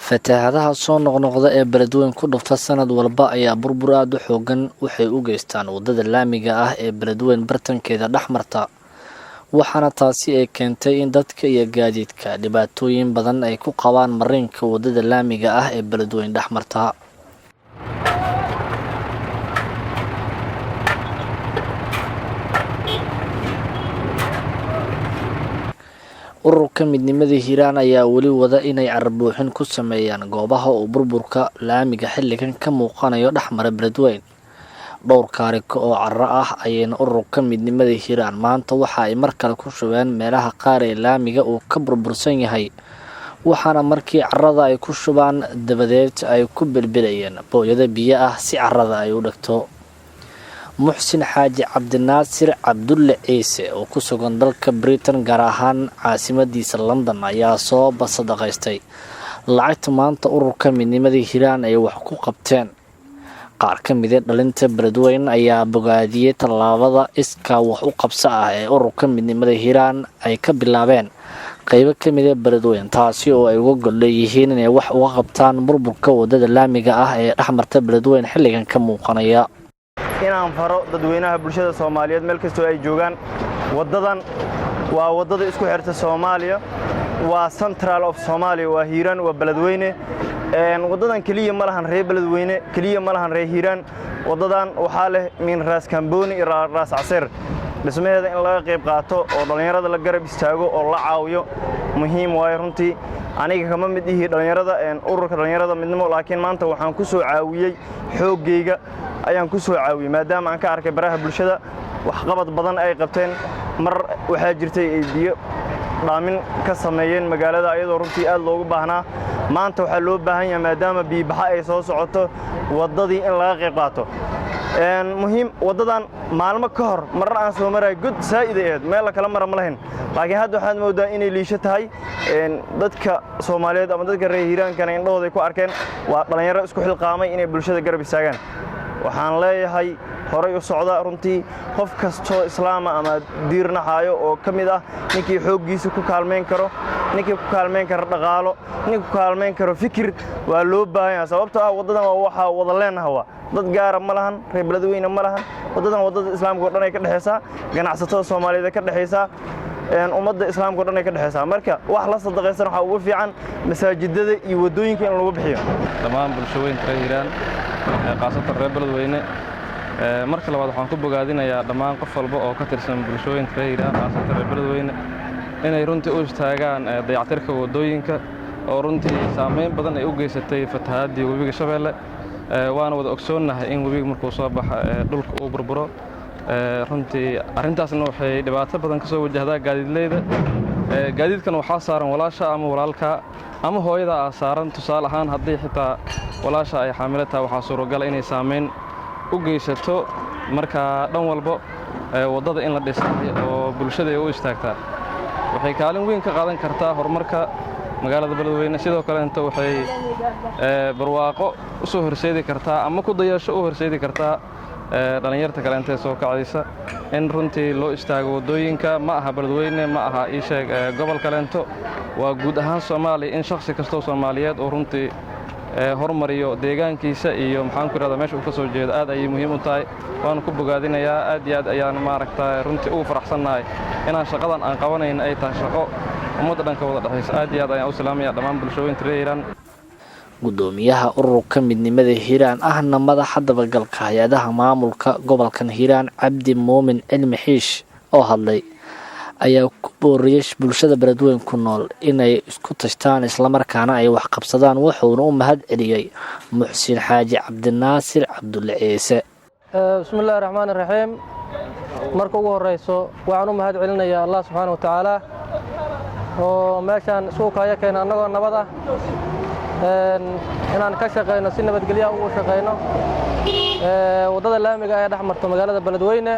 fatahaadaha soo noqnoqda ee beledweyn ku dhufta sanad walba ayaa burbur aad u xoogan waxay u geystaan wadada laamiga ah ee beledweyn bartankeeda dhexmarta waxaana taasi ay keentay in dadka iyo gaadiidka dhibaatooyin badan ay ku qabaan marinka wadada laamiga ah ee beledweyn dhexmarta. ururka midnimada Hiiraan ayaa wali wada inay carbuuxin ku sameeyaan goobaha uu burburka laamiga xilligan ka muuqanayo dhexmara beledweyn. dhowr kaariko oo carro ah ayayna ururka midnimada Hiiraan maanta waxa ay mar kale ku shubeen meelaha qaar ee laamiga uu ka burbursan yahay waxaana markii carrada ay ku shubaan dabadeed ay ku bilbilayeen booyada biyo ah si carrada ay u dhagto. muxsin xaaji cabdinaasir cabdulle ciise oo ku sugan dalka Britain gaar ahaan caasimadiisa London ayaa soo basadaqaystay lacagta maanta ururka midnimada Hiiraan ay wax ku qabteen. qaar ka mid ah dhalinta beledweyn ayaa bogaadiyay tallaabada iska wax u qabso ah ee ururka midnimada Hiiraan ay ka bilaabeen qaybo ka mid ah beledweyn taasi oo ay uga gol leeyihiin inay wax uga qabtaan burburka wadada laamiga ah ee dhexmarta beledweyn xilligan ka muuqanaya. inaan faro dadweynaha bulshada Soomaaliyeed meel kasta ay joogaan wadadan waa wadada isku xirta Soomaaliya waa Central of Somalia waa Hiiraan waa beledweyne wadadan kaliya ma lahan reer beledweyne kaliya ma lahan reer Hiiraan wadadan waxa leh min Raas Kamboni ilaa Raas Caseer dhismaheeda in laga qayb qaato oo dhalinyarada la garab istaago oo la caawiyo muhiim waay runtii aniga kama mid ihi dhalinyarada ururka dhalinyarada midnimo laakiin maanta waxaan ku soo caawiyay xoogayga ayaan ku soo caawiyay maadaama aan ka arkay baraha bulshada wax qabad badan ay qabteen mar waxa jirtay ay biyo dhaamin ka sameeyeen magaalada ayadoo runtii aad loogu baahnaa maanta waxa loo baahan yahay maadaama biyo baxa ay soo socoto wadadii in laga qayb qaato muhiim wadadan maalmo ka hor mar aan soo maray god saa'ideed meel kala mar ma lahayn laakiin hadda waxaad moodaa inay liisho tahay dadka Soomaaliyeed ama dadka reer Hiiraankana indhahooda ku arkeen waa dhalinyaro isku xilqaamay inay bulshada garab istaagaan waxaan leeyahay horay u socda runtii qof kasto islaama ama diirna haayo oo kamid ah ninkii xooggiisa ku kaalmeyn karo ninkii ku kaalmeyn karo dhaqaalo ninkii ku kaalmeyn karo fikir waa loo baahan yahay sababtoo ah wadadan waa waxa wada leenahay dad gaar ah ma lahan reer beledweyne ma lahan wadadan wadada islaamka oo dhan ay ka dhaxaysaa ganacsatada Soomaaliyeed ka dhaxaysaa ummadda islaamka oo dhan ay ka dhaxaysaa marka wax la sadaqaysan waxa ugu fiican masaajidada iyo wadooyinka in lagu bixiyo dhammaan bulshooyinka reer Hiiraan qaasatan reer beledweyne marka labaad waxaan ku bogaadinayaa dhammaan qof walba oo ka tirsan bulshooyinka reer Hiiraan qaasatan reer beledweyne inay runtii u istaagaan dayactirka wadooyinka oo runtii saameyn badan ay u geysatay fatahaadii webiga Shabeelle waana wada ogsoonahay in webiga markuu soo baxo dhulka uu burburo runtii arintaasna waxay dhibaato badan ka soo wajahdaa gaadiidleyda gaadiidkan waxaa saaran walaasha ama walaalka ama hooyada saaran tusaale ahaan haddii xitaa walaasha ay xaamilo tahay waxaa suuragal inay saameyn u geysato marka dhan walba wadada in la dhisay oo bulshada ay u istaagtaa waxay kaalin weyn ka qaadan kartaa horumarka magaalada beledweyne sidoo kale inta waxay barwaaqo u soo horseedi kartaa ama ku dayasho u horseedi kartaa dhalinyarta kale inta soo kacaysa in runtii loo istaago wadooyinka ma aha beledweyne ma aha ii sheeg gobol kaleento waa guud ahaan Soomaaliya in shakhsi kasto Soomaaliyeed oo runtii hormariyo deegaankiisa iyo maxaan ku yiraahdaa meesha uu ka soo jeedo aad ay muhiim u tahay waan ku bogaadinayaa aad iyo aad ayaan maaragtay runtii ugu faraxsanahay inaan shaqadan aan qabanayno ay tahay shaqo ummadda dhanka wada dhaxaysa aad iyo aad ayaan u salaamayaa dhammaan bulshooyinka reer Hiiraan gudoomiyaha ururka midnimada Hiiraan ahna madaxa dabagalka hay'adaha maamulka gobolkan Hiiraan Cabdi Muumin Cilmi Xiish oo hadlay ayaa ku booriyay bulshada beledweyn ku nool inay isku tashtaan isla markaana ay wax qabsadaan wuxuuna u mahad celiyay muxsin xaaji cabdinaasir cabdulle ciise. bismillaahir rahmaanir rahiim marka ugu horeyso waxaan u mahad celinayaa Allah subhanahu wa ta'ala oo meeshan suuqaya keenay anagoo nabad ah inaan ka shaqeyno si nabadgelyo ugu shaqeyno wadada laamiga ee dhexmarta magaalada beledweyne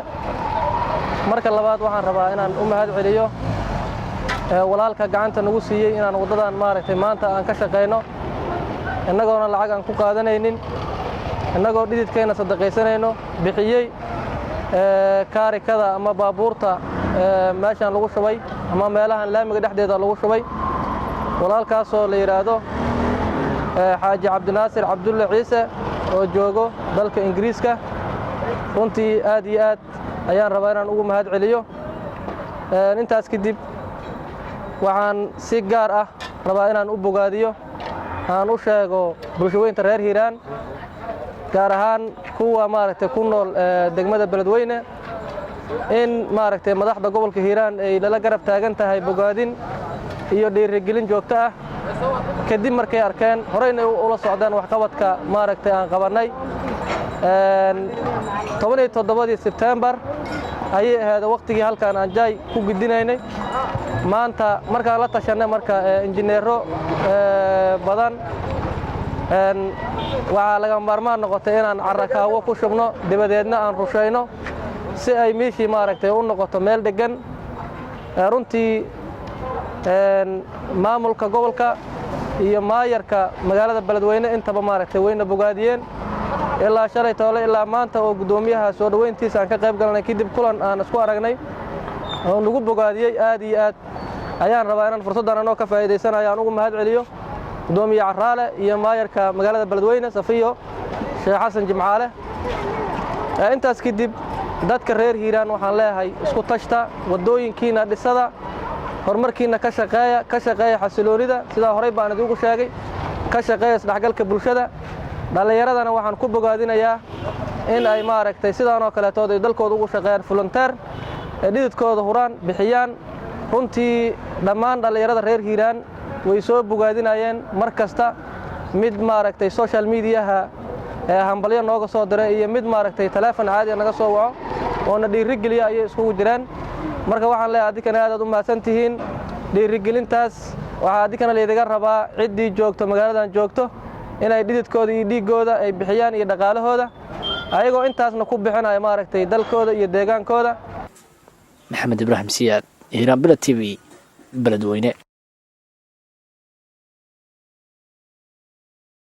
marka labaad waxaan rabaa inaan u mahad celiyo walaalka gacanta nagu siiyay inaan wadadan maaragtay maanta aan ka shaqeyno inagoona lacag aan ku qaadanaynin inagoo dhididkeena sadaqaysanayno bixiyay kaarikada ama baabuurta meeshan lagu shubay ama meelahan laamiga dhexdeeda lagu shubay walaalkaas oo la yiraahdo xaaji cabdinaasir cabdulle ciise oo joogo dalka ingiriiska runtii aad iyo aad ayaan rabaa inaan ugu mahad celiyo intaas kadib waxaan si gaar ah rabaa inaan u bogaadiyo aan u sheego bulshaweynta reer hiiraan gaar ahaan kuwa maaragtay ku nool degmada beledweyne in maaragtay madaxda gobolka hiiraan ay lala garab taagan tahay bogaadin iyo dhiirigelin joogto ah kadib markay arkeen horeyna ula socdeen waxqabadka maaragtay aan qabannay 17 Sebtembar ayay ahayd waqtigii halkaan aan jaay ku gudinaynay maanta markaan la tashanay marka injineero badan waxaa laga maarmaan noqotay inaan carrakaawo ku shubno dibadeedna aan rushayno si ay meeshii maaragtay u noqoto meel degan runtii maamulka gobolka iyo maayarka magaalada beledweyne intaba maaragtay wayna bogaadiyeen ilaa shalay toole ilaa maanta oo gudoomiyaha soo dhaweyntiisa aan ka qayb galnay kadib kulan aan isku aragnay oo nagu bogaadiyey aad iyo aad ayaan rabaa inaan fursaddan anoo ka faa'iidaysanayo aan ugu mahad celiyo gudoomiye Caraale iyo maayarka magaalada beledweyne Safiyo Sheekh Xasan Jimcaale intaas kadib dadka reer Hiiraan waxaan leeyahay isku tashta wadooyinkiina dhisada horumarkiina ka shaqeeya xasiloonida sida horey baan idinku sheegay ka shaqeeya isdhexgalka bulshada dhalinyaradana waxaan ku bogaadinayaa in ay maaragtay sidaan oo kale tood ay dalkooda ugu shaqeeyaan volunteer ee dhididkooda huraan bixiyaan runtii dhammaan dhalinyarada reer Hiiraan way soo bogaadinayeen mar kasta mid maaragtay social media-ha hambalyo nooga soo diray iyo mid maaragtay telefoon caadi naga soo waco oo na dhiirigeliya ay isku jiraan marka waxaan leeyahay adikana aad u mahadsantihiin dhiirigelintaas waxa adikana leedaga rabaa cidii joogto magaaladan joogto inay dhididkooda iyo dhiigooda ay bixiyaan iyo dhaqaalahooda ayagoo intaasna ku bixinaya maaragtay dalkooda iyo deegaankooda maxamed ibraahim siyaad hiiraan bila TV beledweyne